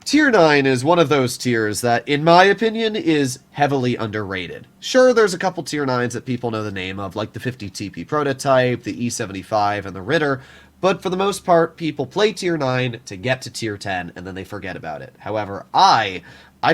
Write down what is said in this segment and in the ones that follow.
Tier 9 is one of those tiers that, in my opinion, is heavily underrated. Sure, there's a couple Tier 9s that people know the name of, like the 50 TP Prototype, the E75, and the Ritter, but for the most part, people play Tier 9 to get to Tier 10, and then they forget about it. However, I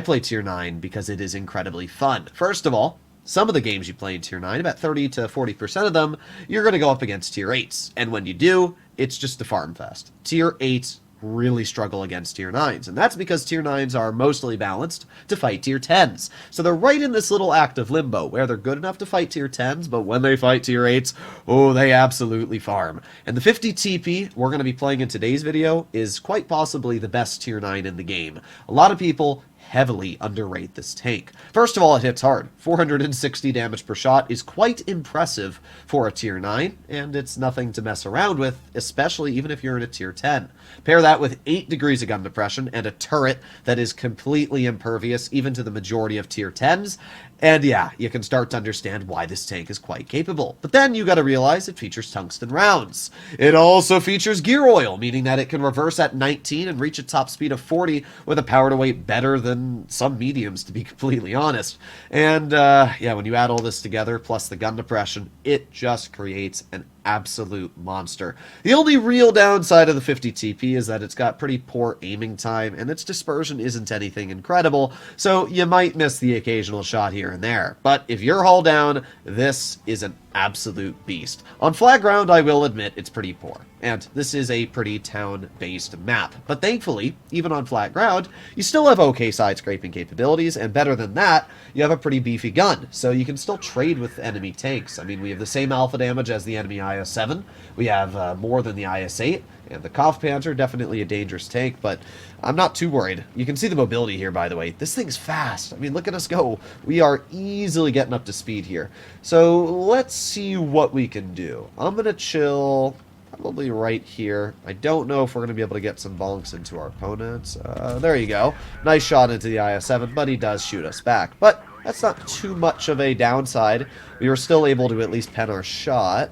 play Tier 9 because it is incredibly fun. First of all, some of the games you play in Tier 9, about 30 to 40% of them, you're going to go up against Tier 8s. And when you do, it's just a farm fest. Tier 8s really struggle against Tier 9s, and that's because Tier 9s are mostly balanced to fight Tier 10s. So they're right in this little active limbo, where they're good enough to fight Tier 10s, but when they fight Tier 8s, oh, they absolutely farm. And the 50 TP we're going to be playing in today's video is quite possibly the best Tier 9 in the game. A lot of people heavily underrate this tank. First of all, it hits hard. 460 damage per shot is quite impressive for a Tier 9, and it's nothing to mess around with, especially even if you're in a Tier 10. Pair that with 8 degrees of gun depression and a turret that is completely impervious even to the majority of Tier 10s, and yeah, you can start to understand why this tank is quite capable. But then you gotta realize it features tungsten rounds. It also features gear oil, meaning that it can reverse at 19 and reach a top speed of 40 with a power to weight better than some mediums, to be completely honest. And yeah, when you add all this together, plus the gun depression, it just creates an absolute monster. The only real downside of the 50 TP is that it's got pretty poor aiming time, and its dispersion isn't anything incredible, so you might miss the occasional shot here and there. But if you're hull down, this is an absolute beast. On flat ground, I will admit it's pretty poor, and this is a pretty town-based map. But thankfully, even on flat ground, you still have okay side-scraping capabilities, and better than that, you have a pretty beefy gun, so you can still trade with enemy tanks. I mean, we have the same alpha damage as the enemy IS-7, we have more than the IS-8, and the Kopf Panther, definitely a dangerous tank, but I'm not too worried. You can see the mobility here, by the way. This thing's fast. I mean, look at us go. We are easily getting up to speed here. So let's see what we can do. I'm going to chill probably right here. I don't know if we're going to be able to get some bonks into our opponents. There you go. Nice shot into the IS-7, but he does shoot us back. But that's not too much of a downside. We were still able to at least pen our shot.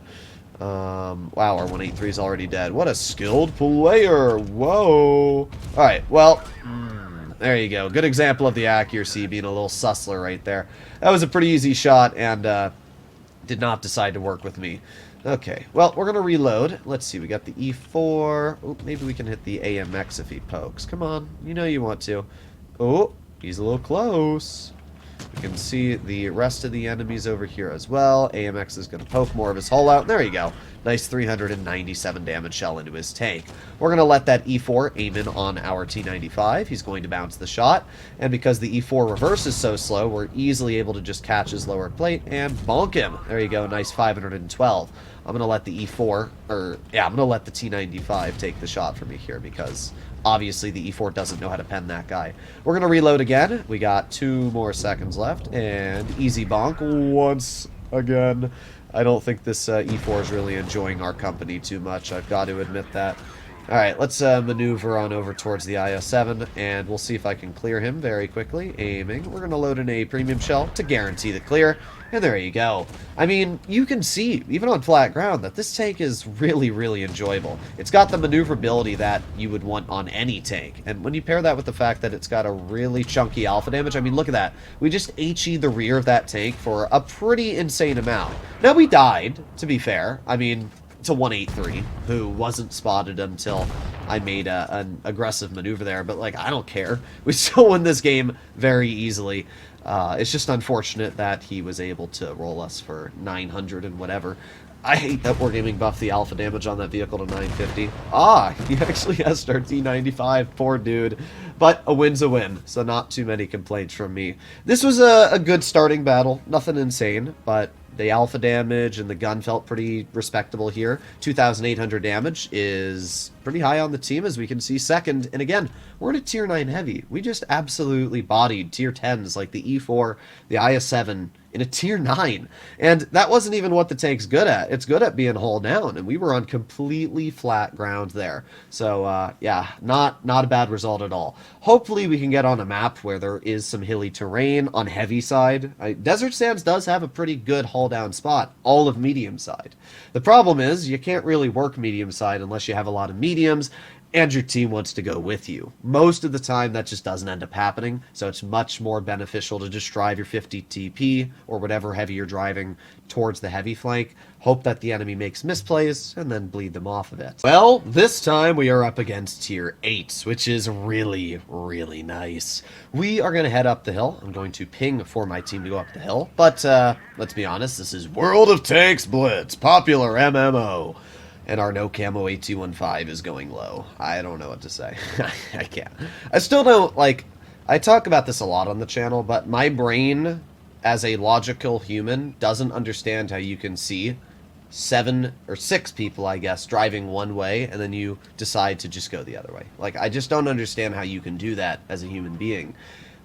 Wow, our 183 is already dead. What a skilled player. Whoa. Alright, well, there you go. Good example of the accuracy being a little sussler right there. That was a pretty easy shot and did not decide to work with me. Okay, well, we're going to reload. Let's see, we got the E4. Oh, maybe we can hit the AMX if he pokes. Come on, you know you want to. Oh, he's a little close. We can see the rest of the enemies over here as well. AMX is going to poke more of his hull out. There you go. Nice 397 damage shell into his tank. We're going to let that E4 aim in on our T95. He's going to bounce the shot. And because the E4 reverse is so slow, we're easily able to just catch his lower plate and bonk him. There you go. Nice 512. I'm going to let the E4, I'm going to let the T95 take the shot for me here because obviously the E4 doesn't know how to pen that guy. We're going to reload again. We got 2 more seconds left, and easy bonk once again. I don't think this E4 is really enjoying our company too much. I've got to admit that. Alright, let's maneuver on over towards the IS-7, and we'll see if I can clear him very quickly. Aiming. We're going to load in a premium shell to guarantee the clear, and there you go. I mean, you can see, even on flat ground, that this tank is really, really enjoyable. It's got the maneuverability that you would want on any tank, and when you pair that with the fact that it's got a really chunky alpha damage, I mean, look at that. We just HE'd the rear of that tank for a pretty insane amount. Now, we died, to be fair. I mean, to 183, who wasn't spotted until I made an aggressive maneuver there, but like, I don't care. We still win this game very easily. It's just unfortunate that he was able to roll us for 900 and whatever. I hate that Wargaming buffed the alpha damage on that vehicle to 950. Ah, he actually has our T95, poor dude. But a win's a win, so not too many complaints from me. This was a good starting battle, nothing insane, but the alpha damage and the gun felt pretty respectable here. 2,800 damage is pretty high on the team, as we can see second. And again, we're in a tier 9 heavy. We just absolutely bodied tier 10s like the E4, the IS-7 in a tier 9. And that wasn't even what the tank's good at. It's good at being hull down, and we were on completely flat ground there. So, yeah, not a bad result at all. Hopefully we can get on a map where there is some hilly terrain on heavy side. Desert Sands does have a pretty good hull down spot, all of medium side. The problem is you can't really work medium side unless you have a lot of mediums, and your team wants to go with you. Most of the time, that just doesn't end up happening, so it's much more beneficial to just drive your 50 TP or whatever heavy you're driving towards the heavy flank, hope that the enemy makes misplays, and then bleed them off of it. Well, this time we are up against tier 8, which is really, really nice. We are going to head up the hill. I'm going to ping for my team to go up the hill, but let's be honest, this is World of Tanks Blitz, popular MMO. And our no camo 8215 is going low. I don't know what to say. I can't. I still don't, like, I talk about this a lot on the channel, but my brain, as a logical human, doesn't understand how you can see 7 or 6 people, I guess, driving one way, and then you decide to just go the other way. Like, I just don't understand how you can do that as a human being.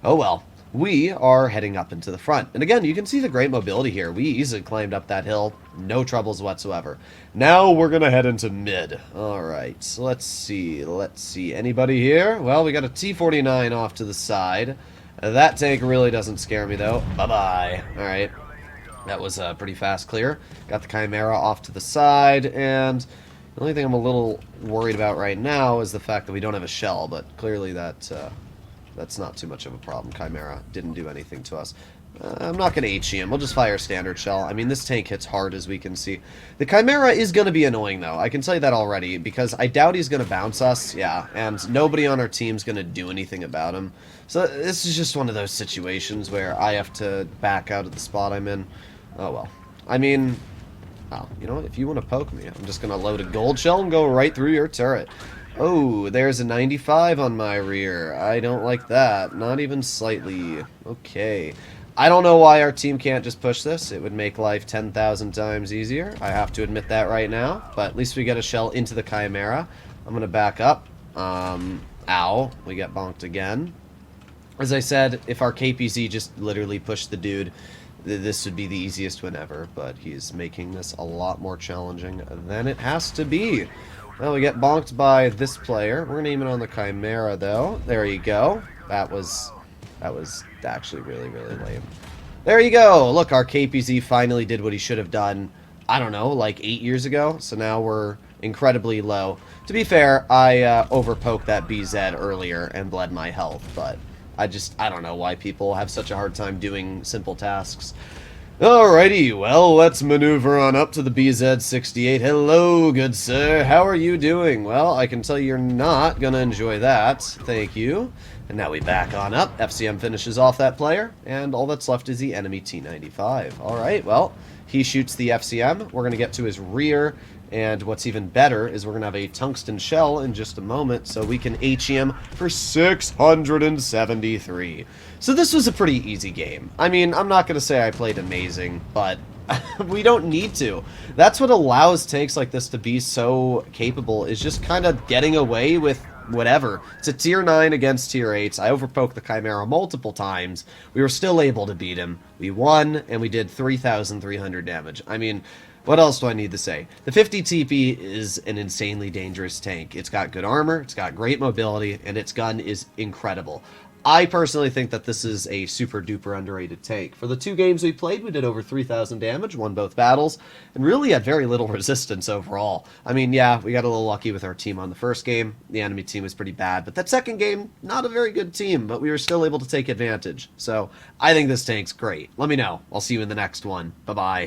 Oh well. We are heading up into the front. And again, you can see the great mobility here. We easily climbed up that hill. No troubles whatsoever. Now we're going to head into mid. Alright, so let's see. Anybody here? Well, we got a T-49 off to the side. That tank really doesn't scare me, though. Bye-bye. Alright. That was a pretty fast clear. Got the Chimera off to the side, and the only thing I'm a little worried about right now is the fact that we don't have a shell, but clearly that's not too much of a problem. Chimera didn't do anything to us. I'm not going to HE him. We'll just fire standard shell. I mean, this tank hits hard, as we can see. The Chimera is going to be annoying, though. I can tell you that already, because I doubt he's going to bounce us. Yeah, and nobody on our team's going to do anything about him. So this is just one of those situations where I have to back out of the spot I'm in. Oh, well. I mean, oh, you know what? If you want to poke me, I'm just going to load a gold shell and go right through your turret. Oh, there's a 95 on my rear. I don't like that. Not even slightly. Okay. I don't know why our team can't just push this. It would make life 10,000 times easier. I have to admit that right now. But at least we get a shell into the Chimera. I'm going to back up. Ow. We get bonked again. As I said, if our KPZ just literally pushed the dude, this would be the easiest win ever. But he's making this a lot more challenging than it has to be. Well, we get bonked by this player. We're going to aim it on the Chimera, though. There you go. That was actually really, really lame. There you go. Look, our KPZ finally did what he should have done, I don't know, like 8 years ago. So now we're incredibly low. To be fair, I overpoked that BZ earlier and bled my health, but I don't know why people have such a hard time doing simple tasks. Alrighty, well, let's maneuver on up to the BZ-68. Hello, good sir. How are you doing? Well, I can tell you're not gonna enjoy that. Thank you. And now we back on up. FCM finishes off that player, and all that's left is the enemy T-95. Alright, well, he shoots the FCM. We're gonna get to his rear, and what's even better is we're gonna have a tungsten shell in just a moment, so we can HE him for 673. So this was a pretty easy game. I mean, I'm not going to say I played amazing, but we don't need to. That's what allows tanks like this to be so capable, is just kind of getting away with whatever. It's a tier 9 against tier 8s. I overpoked the Chimera multiple times. We were still able to beat him. We won, and we did 3,300 damage. I mean, what else do I need to say? The 50 TP is an insanely dangerous tank. It's got good armor, it's got great mobility, and its gun is incredible. I personally think that this is a super duper underrated tank. For the 2 games we played, we did over 3,000 damage, won both battles, and really had very little resistance overall. I mean, yeah, we got a little lucky with our team on the first game. The enemy team was pretty bad, but that second game, not a very good team, but we were still able to take advantage. So, I think this tank's great. Let me know. I'll see you in the next one. Bye-bye.